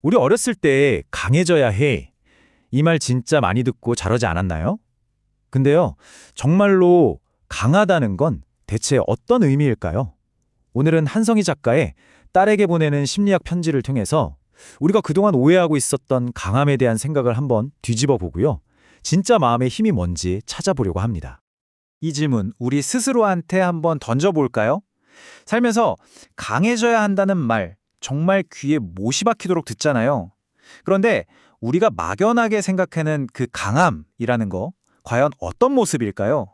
우리 어렸을 때 강해져야 해. 이 말 진짜 많이 듣고 자라지 않았나요? 근데요, 정말로 강하다는 건 대체 어떤 의미일까요? 오늘은 한성희 작가의 딸에게 보내는 심리학 편지를 통해서 우리가 그동안 오해하고 있었던 강함에 대한 생각을 한번 뒤집어 보고요. 진짜 마음의 힘이 뭔지 찾아보려고 합니다. 이 질문 우리 스스로한테 한번 던져볼까요? 살면서 강해져야 한다는 말 정말 귀에 못이 박히도록 듣잖아요. 그런데 우리가 막연하게 생각하는 그 강함이라는 거 과연 어떤 모습일까요?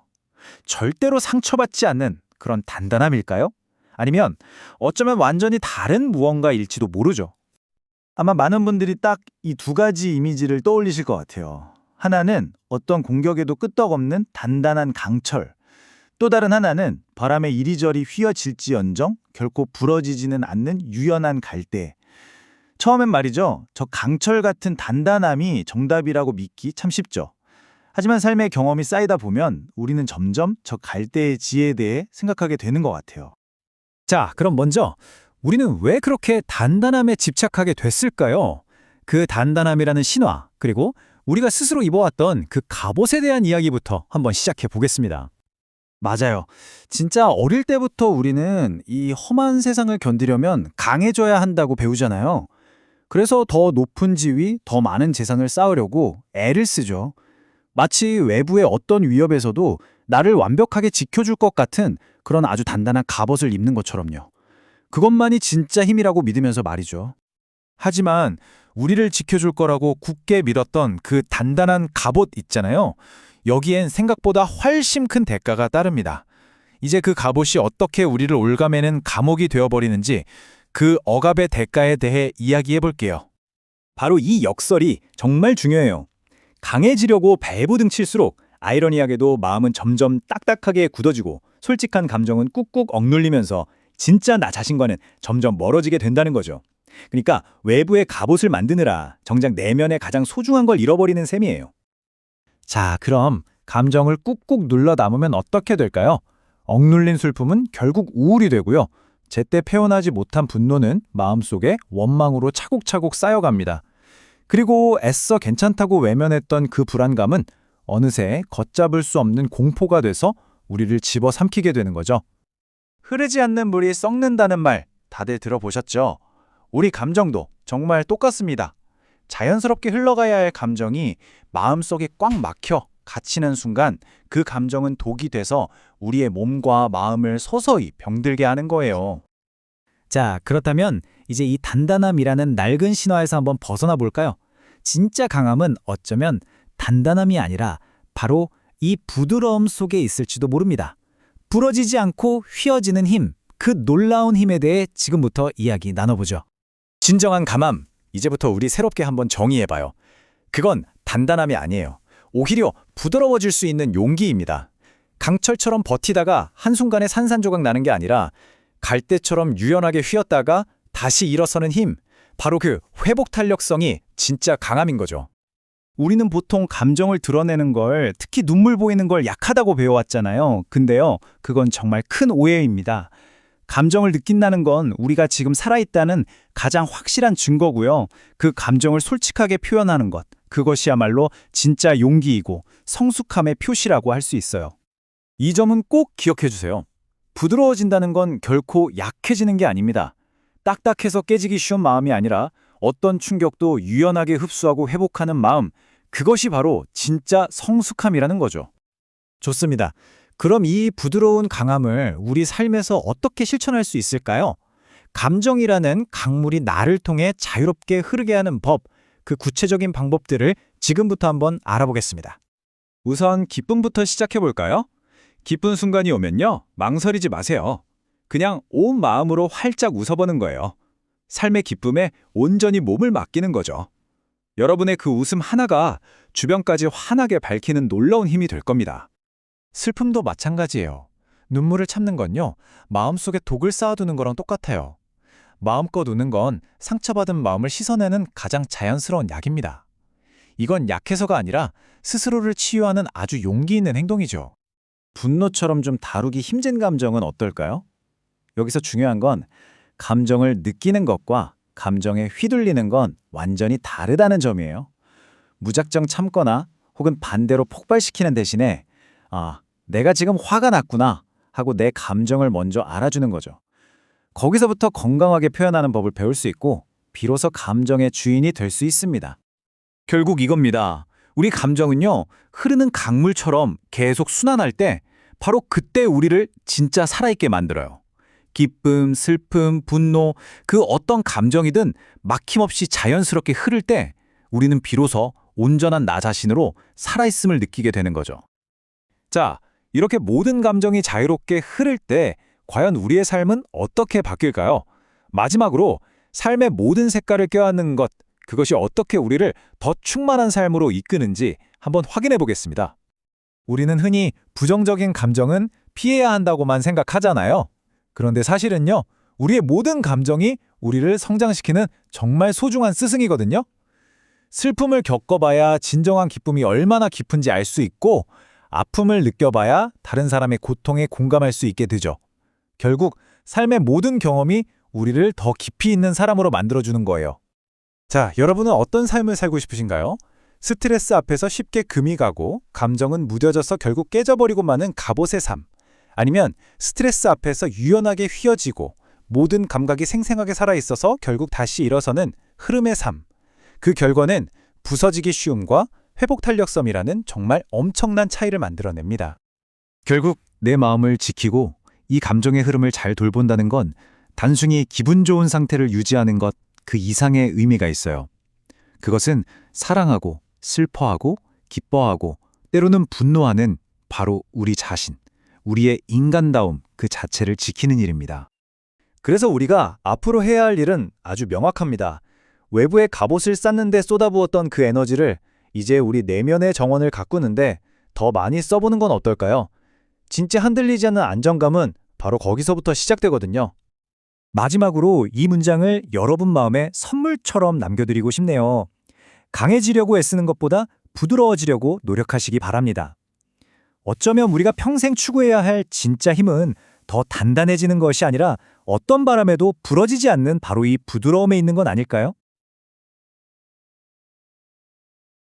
절대로 상처받지 않는 그런 단단함일까요? 아니면 어쩌면 완전히 다른 무언가일지도 모르죠. 아마 많은 분들이 딱 이 두 가지 이미지를 떠올리실 것 같아요. 하나는 어떤 공격에도 끄떡없는 단단한 강철, 또 다른 하나는 바람에 이리저리 휘어질지언정 결코 부러지지는 않는 유연한 갈대. 처음엔 말이죠. 저 강철 같은 단단함이 정답이라고 믿기 참 쉽죠. 하지만 삶의 경험이 쌓이다 보면 우리는 점점 저 갈대의 지혜에 대해 생각하게 되는 것 같아요. 자, 그럼 먼저 우리는 왜 그렇게 단단함에 집착하게 됐을까요? 그 단단함이라는 신화, 그리고 우리가 스스로 입어왔던 그 갑옷에 대한 이야기부터 한번 시작해 보겠습니다. 맞아요. 진짜 어릴 때부터 우리는 이 험한 세상을 견디려면 강해져야 한다고 배우잖아요. 그래서 더 높은 지위, 더 많은 재산을 쌓으려고 애를 쓰죠. 마치 외부의 어떤 위협에서도 나를 완벽하게 지켜줄 것 같은 그런 아주 단단한 갑옷을 입는 것처럼요. 그것만이 진짜 힘이라고 믿으면서 말이죠. 하지만 우리를 지켜줄 거라고 굳게 믿었던 그 단단한 갑옷 있잖아요. 여기엔 생각보다 훨씬 큰 대가가 따릅니다. 이제 그 갑옷이 어떻게 우리를 올가매는 감옥이 되어버리는지 그 억압의 대가에 대해 이야기해 볼게요. 바로 이 역설이 정말 중요해요. 강해지려고 발버둥 칠수록 아이러니하게도 마음은 점점 딱딱하게 굳어지고 솔직한 감정은 꾹꾹 억눌리면서 진짜 나 자신과는 점점 멀어지게 된다는 거죠. 그러니까 외부의 갑옷을 만드느라 정작 내면의 가장 소중한 걸 잃어버리는 셈이에요. 자, 그럼 감정을 꾹꾹 눌러 담으면 어떻게 될까요? 억눌린 슬픔은 결국 우울이 되고요. 제때 표현하지 못한 분노는 마음속에 원망으로 차곡차곡 쌓여갑니다. 그리고 애써 괜찮다고 외면했던 그 불안감은 어느새 걷잡을 수 없는 공포가 돼서 우리를 집어삼키게 되는 거죠. 흐르지 않는 물이 썩는다는 말 다들 들어보셨죠? 우리 감정도 정말 똑같습니다. 자연스럽게 흘러가야 할 감정이 마음속에 꽉 막혀 갇히는 순간 그 감정은 독이 돼서 우리의 몸과 마음을 서서히 병들게 하는 거예요. 자, 그렇다면 이제 이 단단함이라는 낡은 신화에서 한번 벗어나 볼까요? 진짜 강함은 어쩌면 단단함이 아니라 바로 이 부드러움 속에 있을지도 모릅니다. 부러지지 않고 휘어지는 힘, 그 놀라운 힘에 대해 지금부터 이야기 나눠보죠. 진정한 강함, 이제부터 우리 새롭게 한번 정의해봐요. 그건 단단함이 아니에요. 오히려 부드러워질 수 있는 용기입니다. 강철처럼 버티다가 한순간에 산산조각 나는 게 아니라 갈대처럼 유연하게 휘었다가 다시 일어서는 힘, 바로 그 회복 탄력성이 진짜 강함인 거죠. 우리는 보통 감정을 드러내는 걸, 특히 눈물 보이는 걸 약하다고 배워왔잖아요. 근데요, 그건 정말 큰 오해입니다. 감정을 느낀다는 건 우리가 지금 살아있다는 가장 확실한 증거고요. 그 감정을 솔직하게 표현하는 것, 그것이야말로 진짜 용기이고 성숙함의 표시라고 할 수 있어요. 이 점은 꼭 기억해 주세요. 부드러워진다는 건 결코 약해지는 게 아닙니다. 딱딱해서 깨지기 쉬운 마음이 아니라 어떤 충격도 유연하게 흡수하고 회복하는 마음, 그것이 바로 진짜 성숙함이라는 거죠. 좋습니다. 그럼 이 부드러운 강함을 우리 삶에서 어떻게 실천할 수 있을까요? 감정이라는 강물이 나를 통해 자유롭게 흐르게 하는 법, 그 구체적인 방법들을 지금부터 한번 알아보겠습니다. 우선 기쁨부터 시작해 볼까요? 기쁜 순간이 오면요, 망설이지 마세요. 그냥 온 마음으로 활짝 웃어보는 거예요. 삶의 기쁨에 온전히 몸을 맡기는 거죠. 여러분의 그 웃음 하나가 주변까지 환하게 밝히는 놀라운 힘이 될 겁니다. 슬픔도 마찬가지예요. 눈물을 참는 건요, 마음속에 독을 쌓아두는 거랑 똑같아요. 마음껏 우는 건 상처받은 마음을 씻어내는 가장 자연스러운 약입니다. 이건 약해서가 아니라 스스로를 치유하는 아주 용기 있는 행동이죠. 분노처럼 좀 다루기 힘든 감정은 어떨까요? 여기서 중요한 건 감정을 느끼는 것과 감정에 휘둘리는 건 완전히 다르다는 점이에요. 무작정 참거나 혹은 반대로 폭발시키는 대신에 내가 지금 화가 났구나 하고 내 감정을 먼저 알아주는 거죠. 거기서부터 건강하게 표현하는 법을 배울 수 있고 비로소 감정의 주인이 될 수 있습니다. 결국 이겁니다. 우리 감정은요, 흐르는 강물처럼 계속 순환할 때 바로 그때 우리를 진짜 살아있게 만들어요. 기쁨, 슬픔, 분노, 그 어떤 감정이든 막힘없이 자연스럽게 흐를 때 우리는 비로소 온전한 나 자신으로 살아있음을 느끼게 되는 거죠. 자, 이렇게 모든 감정이 자유롭게 흐를 때 과연 우리의 삶은 어떻게 바뀔까요? 마지막으로 삶의 모든 색깔을 껴안는 것, 그것이 어떻게 우리를 더 충만한 삶으로 이끄는지 한번 확인해 보겠습니다. 우리는 흔히 부정적인 감정은 피해야 한다고만 생각하잖아요. 그런데 사실은요, 우리의 모든 감정이 우리를 성장시키는 정말 소중한 스승이거든요. 슬픔을 겪어봐야 진정한 기쁨이 얼마나 깊은지 알 수 있고, 아픔을 느껴봐야 다른 사람의 고통에 공감할 수 있게 되죠. 결국 삶의 모든 경험이 우리를 더 깊이 있는 사람으로 만들어주는 거예요. 자, 여러분은 어떤 삶을 살고 싶으신가요? 스트레스 앞에서 쉽게 금이 가고 감정은 무뎌져서 결국 깨져버리고 마는 갑옷의 삶. 아니면 스트레스 앞에서 유연하게 휘어지고 모든 감각이 생생하게 살아있어서 결국 다시 일어서는 흐름의 삶. 그 결과는 부서지기 쉬움과 회복 탄력성이라는 정말 엄청난 차이를 만들어냅니다. 결국 내 마음을 지키고 이 감정의 흐름을 잘 돌본다는 건 단순히 기분 좋은 상태를 유지하는 것 그 이상의 의미가 있어요. 그것은 사랑하고 슬퍼하고 기뻐하고 때로는 분노하는 바로 우리 자신, 우리의 인간다움 그 자체를 지키는 일입니다. 그래서 우리가 앞으로 해야 할 일은 아주 명확합니다. 외부의 갑옷을 쌓는 데 쏟아부었던 그 에너지를 이제 우리 내면의 정원을 가꾸는데 더 많이 써보는 건 어떨까요? 진짜 흔들리지 않는 안정감은 바로 거기서부터 시작되거든요. 마지막으로 이 문장을 여러분 마음에 선물처럼 남겨드리고 싶네요. 강해지려고 애쓰는 것보다 부드러워지려고 노력하시기 바랍니다. 어쩌면 우리가 평생 추구해야 할 진짜 힘은 더 단단해지는 것이 아니라 어떤 바람에도 부러지지 않는 바로 이 부드러움에 있는 건 아닐까요?